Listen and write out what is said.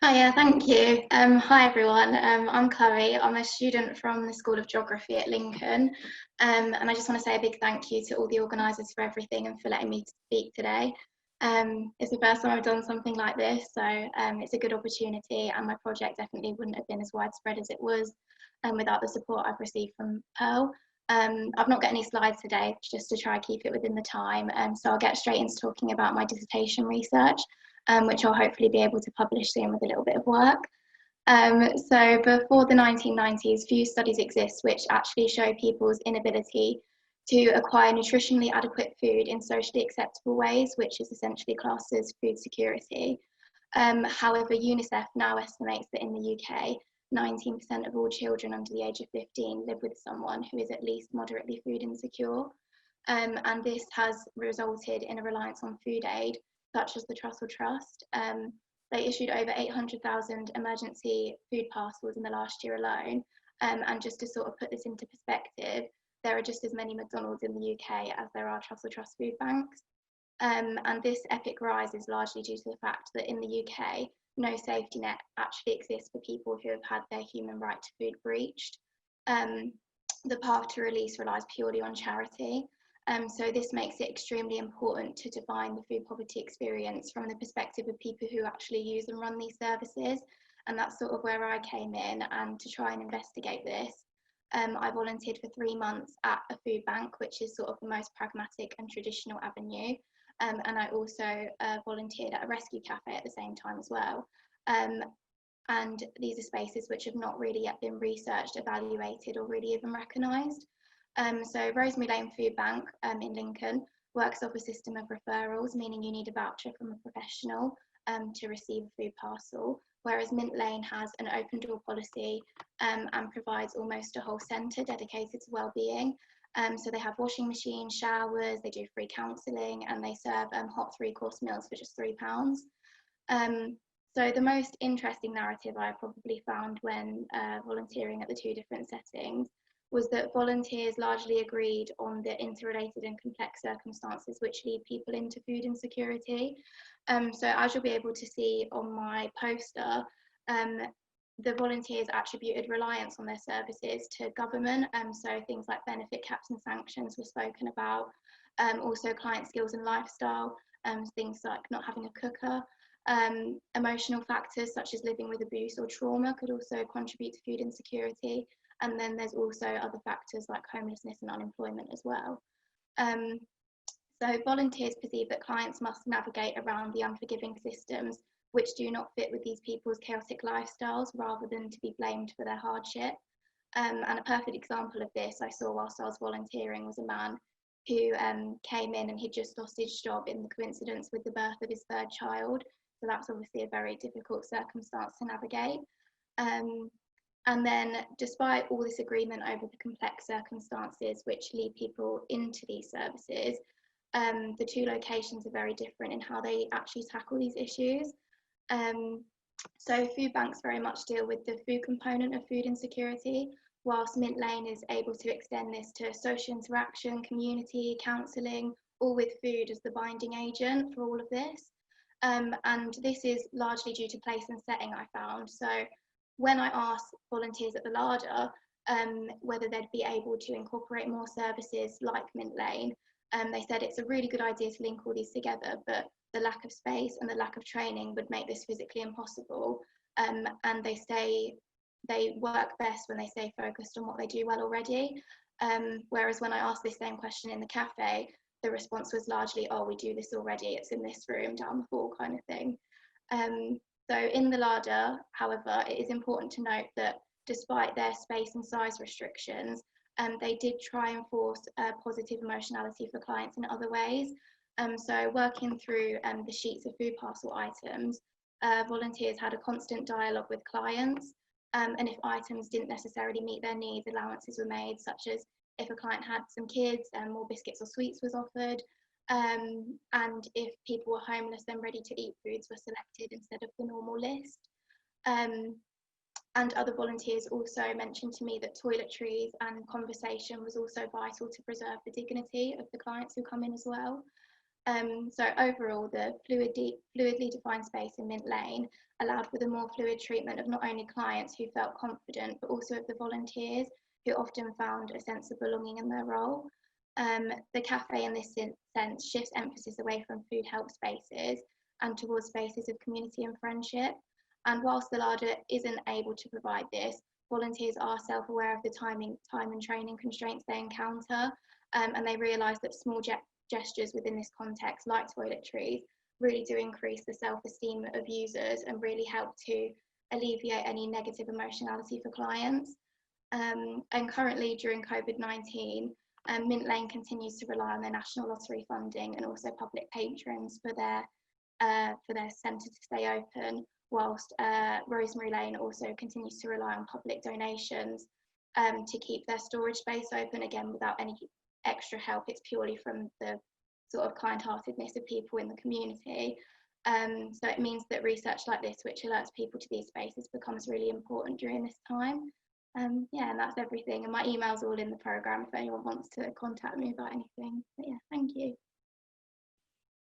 Hiya, thank you. Hi everyone, I'm Chloe. I'm a student from the School of Geography at Lincoln, and I just want to say a big thank you to all the organisers for everything and for letting me speak today. It's the first time I've done something like this, so it's a good opportunity, and my project definitely wouldn't have been as widespread as it was without the support I've received from Pearl. I've not got any slides today, just to try and keep it within the time, so I'll get straight into talking about my dissertation research. Which I'll hopefully be able to publish soon with a little bit of work. So before the 1990s, few studies exist which actually show people's inability to acquire nutritionally adequate food in socially acceptable ways, which is essentially classed as food security. However, UNICEF now estimates that in the UK, 19% of all children under the age of 15 live with someone who is at least moderately food insecure. And this has resulted in a reliance on food aid, such as the Trussell Trust. They issued over 800,000 emergency food parcels in the last year alone. And just to sort of put this into perspective, there are just as many McDonald's in the UK as there are Trussell Trust food banks. And this epic rise is largely due to the fact that in the UK, no safety net actually exists for people who have had their human right to food breached. The path to release relies purely on charity. So this makes it extremely important to define the food poverty experience from the perspective of people who actually use and run these services. And that's sort of where I came in, and to try and investigate this. I volunteered for 3 months at a food bank, which is sort of the most pragmatic and traditional avenue. And I also volunteered at a rescue cafe at the same time as well. And these are spaces which have not really yet been researched, evaluated, or really even recognised. So Rosemary Lane Food Bank in Lincoln works off a system of referrals, meaning you need a voucher from a professional to receive a food parcel, whereas Mint Lane has an open door policy and provides almost a whole centre dedicated to wellbeing. So they have washing machines, showers, they do free counselling, and they serve hot 3-course meals for just £3. So the most interesting narrative I probably found when volunteering at the 2 different settings was that volunteers largely agreed on the interrelated and complex circumstances which lead people into food insecurity. So as you'll be able to see on my poster, the volunteers attributed reliance on their services to government, so things like benefit caps and sanctions were spoken about, also client skills and lifestyle, things like not having a cooker. Emotional factors such as living with abuse or trauma could also contribute to food insecurity. And then there's also other factors like homelessness and unemployment as well. So volunteers perceive that clients must navigate around the unforgiving systems which do not fit with these people's chaotic lifestyles, rather than to be blamed for their hardship. And a perfect example of this I saw whilst I was volunteering was a man who came in and he'd just lost his job in the coincidence with the birth of his 3rd child. So that's obviously a very difficult circumstance to navigate. And then, despite all this agreement over the complex circumstances which lead people into these services, the 2 locations are very different in how they actually tackle these issues. So food banks very much deal with the food component of food insecurity, whilst Mint Lane is able to extend this to social interaction, community, counselling, all with food as the binding agent for all of this. And this is largely due to place and setting, I found. So when I asked volunteers at the larder whether they'd be able to incorporate more services like Mint Lane, they said it's a really good idea to link all these together, but the lack of space and the lack of training would make this physically impossible. And they say they work best when they stay focused on what they do well already. Whereas when I asked this same question in the cafe, the response was largely, oh, we do this already, it's in this room down the hall kind of thing. So in the larder, however, it is important to note that despite their space and size restrictions, they did try and force positive emotionality for clients in other ways. So working through the sheets of food parcel items, volunteers had a constant dialogue with clients, and if items didn't necessarily meet their needs, allowances were made, such as if a client had some kids, more biscuits or sweets was offered. And if people were homeless, then ready-to-eat foods were selected instead of the normal list. And other volunteers also mentioned to me that toiletries and conversation was also vital to preserve the dignity of the clients who come in as well. So overall, the fluidly defined space in Mint Lane allowed for the more fluid treatment of not only clients who felt confident, but also of the volunteers who often found a sense of belonging in their role. The cafe in this sense shifts emphasis away from food help spaces and towards spaces of community and friendship. And whilst the larder isn't able to provide this, volunteers are self-aware of the time and training constraints they encounter, and they realise that small gestures within this context, like toiletries, really do increase the self-esteem of users and really help to alleviate any negative emotionality for clients. And currently, during COVID-19, Mint Lane continues to rely on their national lottery funding and also public patrons for their centre to stay open, whilst Rosemary Lane also continues to rely on public donations to keep their storage space open, again without any extra help. It's purely from the sort of kind-heartedness of people in the community. So it means that research like this, which alerts people to these spaces, becomes really important during this time. Yeah, and that's everything. And my email's all in the programme if anyone wants to contact me about anything. But yeah, thank you.